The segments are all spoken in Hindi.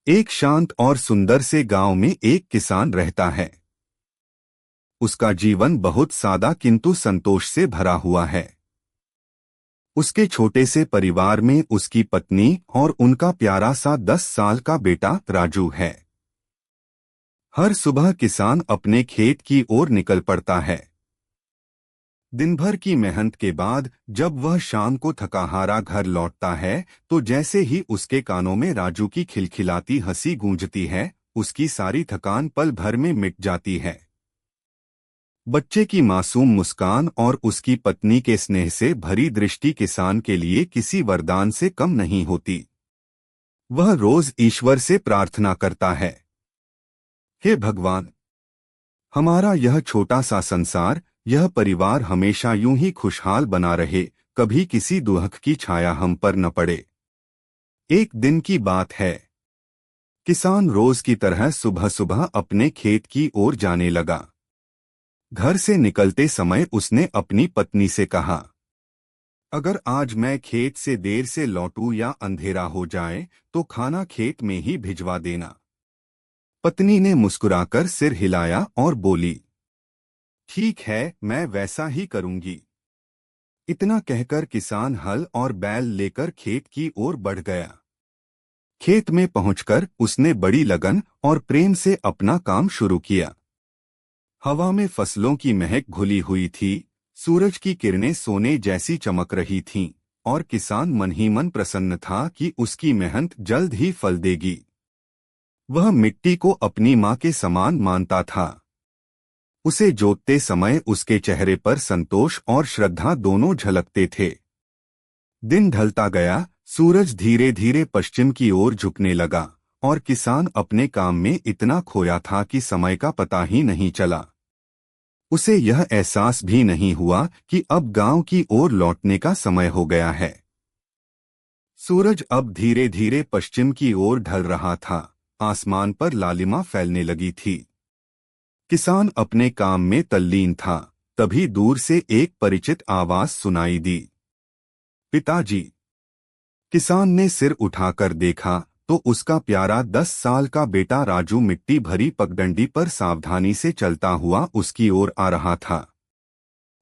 एक शांत और सुंदर से गांव में एक किसान रहता है। उसका जीवन बहुत सादा किंतु संतोष से भरा हुआ है। उसके छोटे से परिवार में उसकी पत्नी और उनका प्यारा सा 10 साल का बेटा राजू है। हर सुबह किसान अपने खेत की ओर निकल पड़ता है। दिन भर की मेहनत के बाद जब वह शाम को थका हारा घर लौटता है तो जैसे ही उसके कानों में राजू की खिलखिलाती हंसी गूंजती है, उसकी सारी थकान पल भर में मिट जाती है। बच्चे की मासूम मुस्कान और उसकी पत्नी के स्नेह से भरी दृष्टि किसान के लिए किसी वरदान से कम नहीं होती। वह रोज ईश्वर से प्रार्थना करता है, हे भगवान, हमारा यह छोटा सा संसार, यह परिवार हमेशा यूं ही खुशहाल बना रहे, कभी किसी दुख की छाया हम पर न पड़े। एक दिन की बात है। किसान रोज की तरह सुबह सुबह अपने खेत की ओर जाने लगा। घर से निकलते समय उसने अपनी पत्नी से कहा, अगर आज मैं खेत से देर से लौटूं या अंधेरा हो जाए तो खाना खेत में ही भिजवा देना। पत्नी ने मुस्कुराकर सिर हिलाया और बोली, ठीक है, मैं वैसा ही करूंगी। इतना कहकर किसान हल और बैल लेकर खेत की ओर बढ़ गया। खेत में पहुंचकर उसने बड़ी लगन और प्रेम से अपना काम शुरू किया। हवा में फसलों की महक घुली हुई थी, सूरज की किरणें सोने जैसी चमक रही थीं, और किसान मन ही मन प्रसन्न था कि उसकी मेहनत जल्द ही फल देगी। वह मिट्टी को अपनी मां के समान मानता था। उसे जोतते समय उसके चेहरे पर संतोष और श्रद्धा दोनों झलकते थे। दिन ढलता गया, सूरज धीरे धीरे पश्चिम की ओर झुकने लगा और किसान अपने काम में इतना खोया था कि समय का पता ही नहीं चला। उसे यह एहसास भी नहीं हुआ कि अब गांव की ओर लौटने का समय हो गया है। सूरज अब धीरे धीरे पश्चिम की ओर ढल रहा था, आसमान पर लालिमा फैलने लगी थी। किसान अपने काम में तल्लीन था, तभी दूर से एक परिचित आवाज सुनाई दी, पिताजी। किसान ने सिर उठाकर देखा तो उसका प्यारा 10 साल का बेटा राजू मिट्टी भरी पगडंडी पर सावधानी से चलता हुआ उसकी ओर आ रहा था।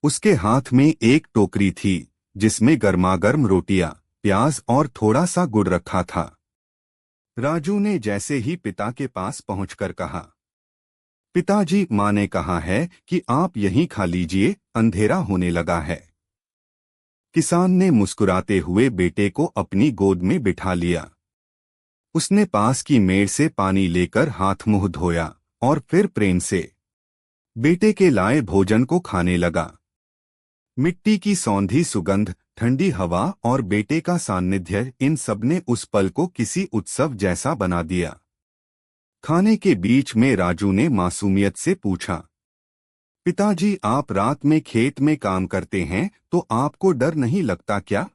उसके हाथ में एक टोकरी थी जिसमें गर्मागर्म रोटियां, प्याज और थोड़ा सा गुड़ रखा था। राजू ने जैसे ही पिता के पास पहुंचकर कहा, पिताजी, मां ने कहा है कि आप यहीं खा लीजिए, अंधेरा होने लगा है। किसान ने मुस्कुराते हुए बेटे को अपनी गोद में बिठा लिया। उसने पास की मेड़ से पानी लेकर हाथ मुंह धोया और फिर प्रेम से बेटे के लाए भोजन को खाने लगा। मिट्टी की सौंधी सुगंध, ठंडी हवा और बेटे का सान्निध्य, इन सबने उस पल को किसी उत्सव जैसा बना दिया। खाने के बीच में राजू ने मासूमियत से पूछा, पिताजी, आप रात में खेत में काम करते हैं तो आपको डर नहीं लगता क्या?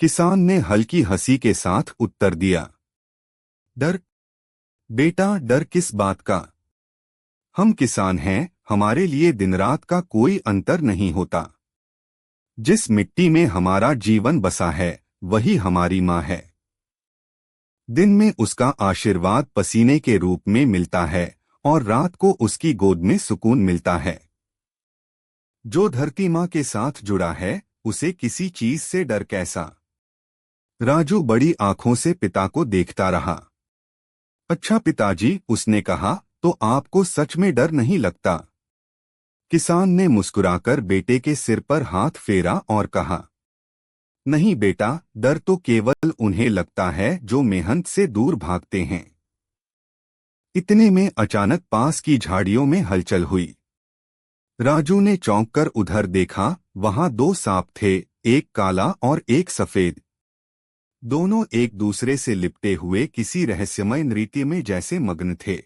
किसान ने हल्की हंसी के साथ उत्तर दिया, डर? बेटा, डर किस बात का? हम किसान हैं, हमारे लिए दिन रात का कोई अंतर नहीं होता। जिस मिट्टी में हमारा जीवन बसा है वही हमारी माँ है। दिन में उसका आशीर्वाद पसीने के रूप में मिलता है और रात को उसकी गोद में सुकून मिलता है। जो धरती माँ के साथ जुड़ा है उसे किसी चीज से डर कैसा? राजू बड़ी आंखों से पिता को देखता रहा। अच्छा पिताजी, उसने कहा, तो आपको सच में डर नहीं लगता? किसान ने मुस्कुराकर बेटे के सिर पर हाथ फेरा और कहा, नहीं बेटा, डर तो केवल उन्हें लगता है जो मेहनत से दूर भागते हैं। इतने में अचानक पास की झाड़ियों में हलचल हुई। राजू ने चौंककर उधर देखा, वहां 2 सांप थे, एक काला और एक सफेद। दोनों एक दूसरे से लिपटे हुए किसी रहस्यमय नृत्य में जैसे मग्न थे।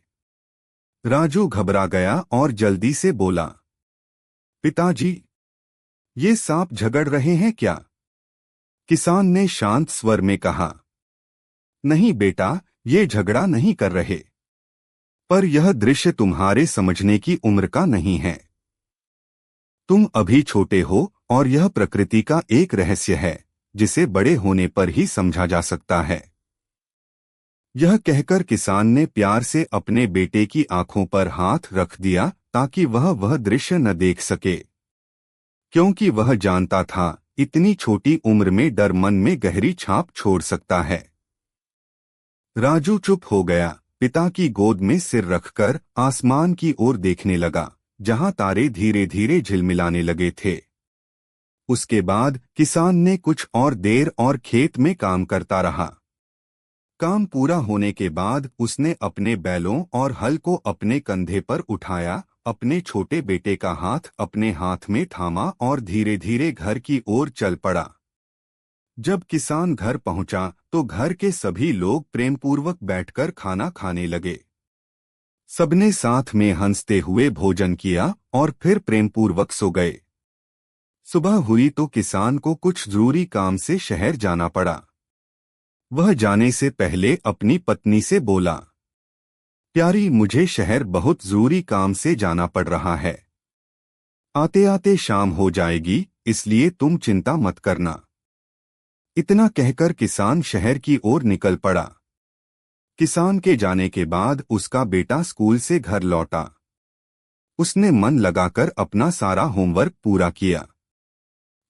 राजू घबरा गया और जल्दी से बोला, पिताजी, ये सांप झगड़ रहे हैं क्या? किसान ने शांत स्वर में कहा, नहीं बेटा, ये झगड़ा नहीं कर रहे। पर यह दृश्य तुम्हारे समझने की उम्र का नहीं है। तुम अभी छोटे हो और यह प्रकृति का एक रहस्य है जिसे बड़े होने पर ही समझा जा सकता है। यह कहकर किसान ने प्यार से अपने बेटे की आंखों पर हाथ रख दिया ताकि वह दृश्य न देख सके, क्योंकि वह जानता था इतनी छोटी उम्र में डर मन में गहरी छाप छोड़ सकता है। राजू चुप हो गया, पिता की गोद में सिर रखकर आसमान की ओर देखने लगा, जहां तारे धीरे धीरे झिलमिलाने लगे थे। उसके बाद किसान ने कुछ और देर और खेत में काम करता रहा। काम पूरा होने के बाद उसने अपने बैलों और हल को अपने कंधे पर उठाया, अपने छोटे बेटे का हाथ अपने हाथ में थामा और धीरे धीरे घर की ओर चल पड़ा। जब किसान घर पहुंचा तो घर के सभी लोग प्रेमपूर्वक बैठकर खाना खाने लगे। सबने साथ में हंसते हुए भोजन किया और फिर प्रेमपूर्वक सो गए। सुबह हुई तो किसान को कुछ जरूरी काम से शहर जाना पड़ा। वह जाने से पहले अपनी पत्नी से बोला, प्यारी, मुझे शहर बहुत जरूरी काम से जाना पड़ रहा है। आते आते शाम हो जाएगी, इसलिए तुम चिंता मत करना। इतना कहकर किसान शहर की ओर निकल पड़ा। किसान के जाने के बाद उसका बेटा स्कूल से घर लौटा। उसने मन लगाकर अपना सारा होमवर्क पूरा किया।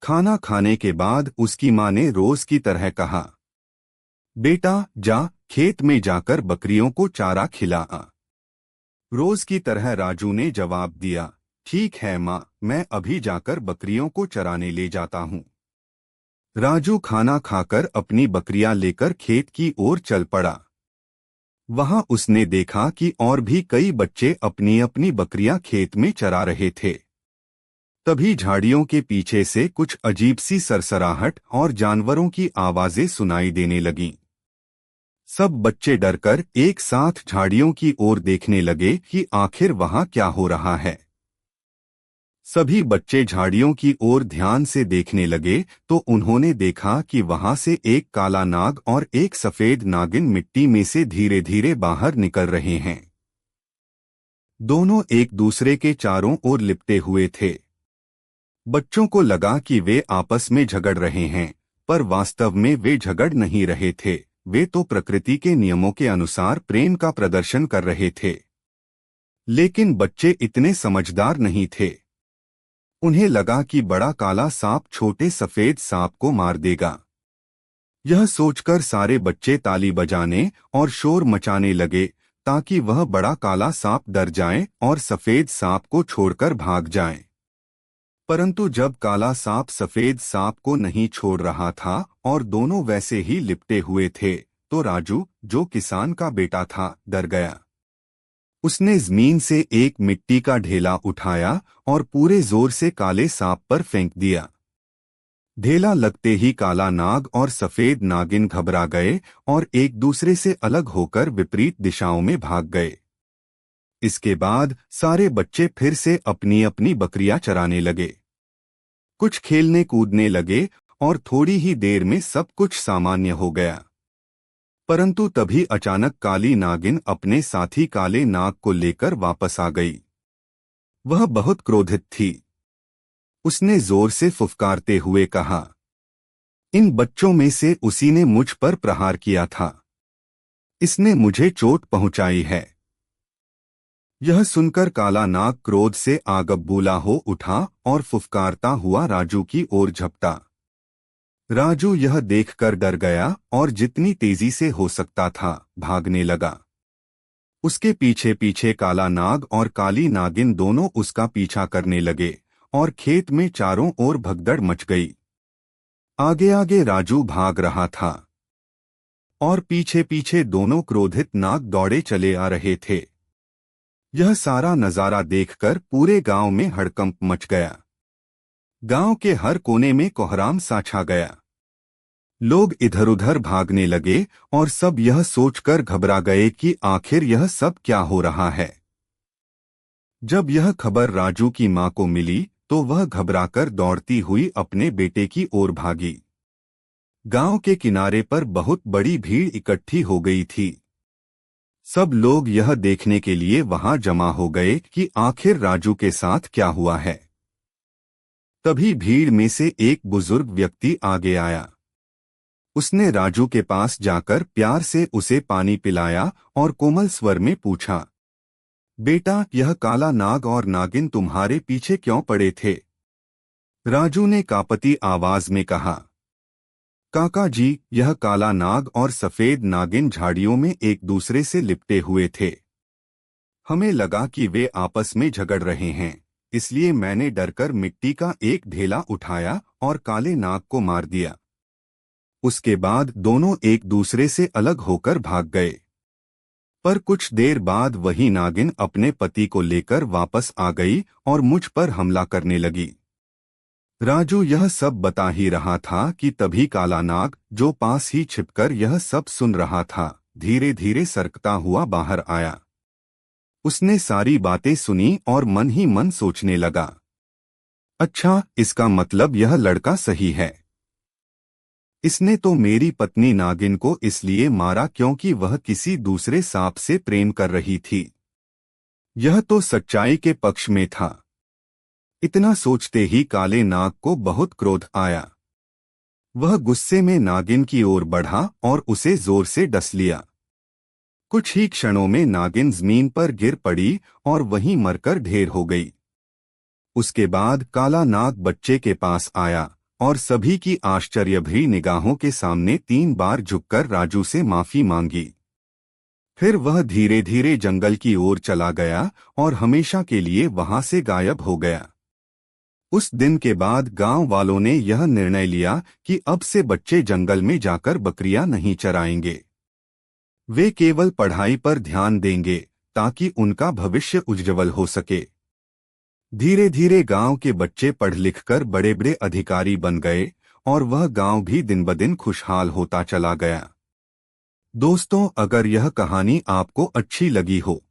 खाना खाने के बाद उसकी मां ने रोज की तरह कहा, बेटा जा, खेत में जाकर बकरियों को चारा खिला आ। रोज की तरह राजू ने जवाब दिया, ठीक है मां, मैं अभी जाकर बकरियों को चराने ले जाता हूँ। राजू खाना खाकर अपनी बकरियां लेकर खेत की ओर चल पड़ा। वहां उसने देखा कि और भी कई बच्चे अपनी अपनी बकरियां खेत में चरा रहे थे। तभी झाड़ियों के पीछे से कुछ अजीब सी सरसराहट और जानवरों की आवाजें सुनाई देने लगीं। सब बच्चे डरकर एक साथ झाड़ियों की ओर देखने लगे कि आखिर वहां क्या हो रहा है। सभी बच्चे झाड़ियों की ओर ध्यान से देखने लगे तो उन्होंने देखा कि वहां से एक काला नाग और एक सफेद नागिन मिट्टी में से धीरे धीरे बाहर निकल रहे हैं। दोनों एक दूसरे के चारों ओर लिपटे हुए थे। बच्चों को लगा कि वे आपस में झगड़ रहे हैं, पर वास्तव में वे झगड़ नहीं रहे थे। वे तो प्रकृति के नियमों के अनुसार प्रेम का प्रदर्शन कर रहे थे। लेकिन बच्चे इतने समझदार नहीं थे। उन्हें लगा कि बड़ा काला सांप छोटे सफेद सांप को मार देगा। यह सोचकर सारे बच्चे ताली बजाने और शोर मचाने लगे ताकि वह बड़ा काला सांप डर जाए और सफेद सांप को छोड़कर भाग जाए। परंतु जब काला सांप सफेद सांप को नहीं छोड़ रहा था और दोनों वैसे ही लिपटे हुए थे, तो राजू, जो किसान का बेटा था, डर गया। उसने जमीन से एक मिट्टी का ढेला उठाया और पूरे जोर से काले सांप पर फेंक दिया। ढेला लगते ही काला नाग और सफेद नागिन घबरा गए और एक दूसरे से अलग होकर विपरीत दिशाओं में भाग गए। इसके बाद सारे बच्चे फिर से अपनी अपनी बकरियां चराने लगे। कुछ खेलने कूदने लगे और थोड़ी ही देर में सब कुछ सामान्य हो गया। परंतु तभी अचानक काली नागिन अपने साथी काले नाग को लेकर वापस आ गई। वह बहुत क्रोधित थी। उसने जोर से फुफकारते हुए कहा, इन बच्चों में से उसी ने मुझ पर प्रहार किया था। इसने मुझे चोट पहुंचाई है। यह सुनकर काला नाग क्रोध से आग बबूला हो उठा और फुफकारता हुआ राजू की ओर झपटा। राजू यह देखकर डर गया और जितनी तेजी से हो सकता था भागने लगा। उसके पीछे पीछे काला नाग और काली नागिन दोनों उसका पीछा करने लगे और खेत में चारों ओर भगदड़ मच गई। आगे आगे राजू भाग रहा था और पीछे पीछे दोनों क्रोधित नाग दौड़े चले आ रहे थे। यह सारा नजारा देखकर पूरे गांव में हड़कंप मच गया। गांव के हर कोने में कोहराम सा छा गया। लोग इधर उधर भागने लगे और सब यह सोचकर घबरा गए कि आखिर यह सब क्या हो रहा है। जब यह खबर राजू की मां को मिली तो वह घबराकर दौड़ती हुई अपने बेटे की ओर भागी। गांव के किनारे पर बहुत बड़ी भीड़ इकट्ठी हो गई थी। सब लोग यह देखने के लिए वहां जमा हो गए कि आखिर राजू के साथ क्या हुआ है। तभी भीड़ में से एक बुजुर्ग व्यक्ति आगे आया। उसने राजू के पास जाकर प्यार से उसे पानी पिलाया और कोमल स्वर में पूछा, बेटा, यह काला नाग और नागिन तुम्हारे पीछे क्यों पड़े थे? राजू ने कांपती आवाज में कहा, काका जी, यह काला नाग और सफेद नागिन झाड़ियों में एक दूसरे से लिपटे हुए थे। हमें लगा कि वे आपस में झगड़ रहे हैं, इसलिए मैंने डरकर मिट्टी का एक ढेला उठाया और काले नाग को मार दिया। उसके बाद दोनों एक दूसरे से अलग होकर भाग गए। पर कुछ देर बाद वही नागिन अपने पति को लेकर वापस आ गई और मुझ पर हमला करने लगी। राजू यह सब बता ही रहा था कि तभी काला नाग, जो पास ही छिपकर यह सब सुन रहा था, धीरे धीरे सरकता हुआ बाहर आया। उसने सारी बातें सुनी और मन ही मन सोचने लगा, अच्छा, इसका मतलब यह लड़का सही है। इसने तो मेरी पत्नी नागिन को इसलिए मारा क्योंकि वह किसी दूसरे सांप से प्रेम कर रही थी। यह तो सच्चाई के पक्ष में था। इतना सोचते ही काले नाग को बहुत क्रोध आया। वह गुस्से में नागिन की ओर बढ़ा और उसे जोर से डस लिया। कुछ ही क्षणों में नागिन जमीन पर गिर पड़ी और वहीं मरकर ढेर हो गई। उसके बाद काला नाग बच्चे के पास आया और सभी की आश्चर्यभरी निगाहों के सामने 3 बार झुककर राजू से माफी मांगी। फिर वह धीरे धीरे जंगल की ओर चला गया और हमेशा के लिए वहां से गायब हो गया। उस दिन के बाद गांव वालों ने यह निर्णय लिया कि अब से बच्चे जंगल में जाकर बकरियां नहीं चराएंगे। वे केवल पढ़ाई पर ध्यान देंगे ताकि उनका भविष्य उज्ज्वल हो सके। धीरे धीरे गांव के बच्चे पढ़ लिखकर बड़े बड़े अधिकारी बन गए और वह गांव भी दिन ब दिन खुशहाल होता चला गया। दोस्तों, अगर यह कहानी आपको अच्छी लगी हो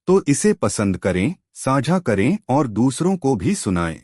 तो इसे पसंद करें, साझा करें और दूसरों को भी सुनाएं।